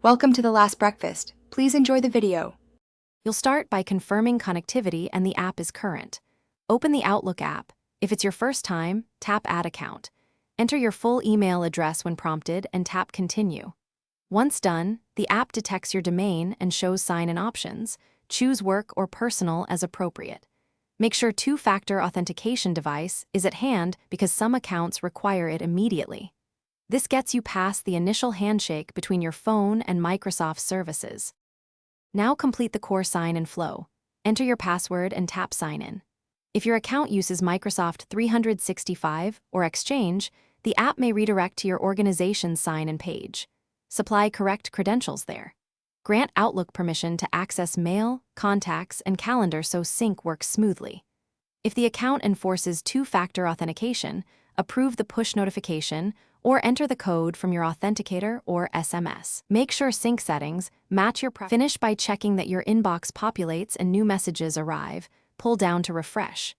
Welcome to the last breakfast. Please enjoy the video. You'll start by confirming connectivity and the app is current. Open the Outlook app. If it's your first time, tap Add Account. Enter your full email address when prompted and tap Continue. Once done, the app detects your domain and shows sign-in options. Choose work or personal as appropriate. Make sure two-factor authentication device is at hand because some accounts require it immediately. This gets you past the initial handshake between your phone and Microsoft services. Now complete the core sign-in flow. Enter your password and tap Sign In. If your account uses Microsoft 365 or Exchange, the app may redirect to your organization's sign-in page. Supply correct credentials there. Grant Outlook permission to access mail, contacts, and calendar so sync works smoothly. If the account enforces two-factor authentication, approve the push notification or enter the code from your authenticator or SMS. Make sure sync settings match your preference. Finish by checking that your inbox populates and new messages arrive. Pull down to refresh.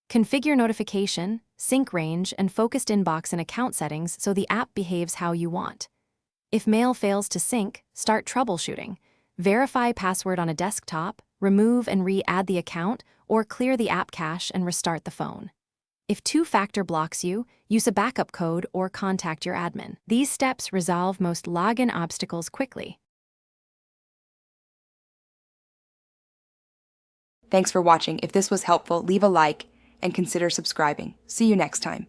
Configure notification, sync range, and focused inbox and account settings so the app behaves how you want. If mail fails to sync, start troubleshooting. Verify password on a desktop, remove and re-add the account, or clear the app cache and restart the phone. If two-factor blocks you, use a backup code or contact your admin. These steps resolve most login obstacles quickly. Thanks for watching. If this was helpful, leave a like and consider subscribing. See you next time.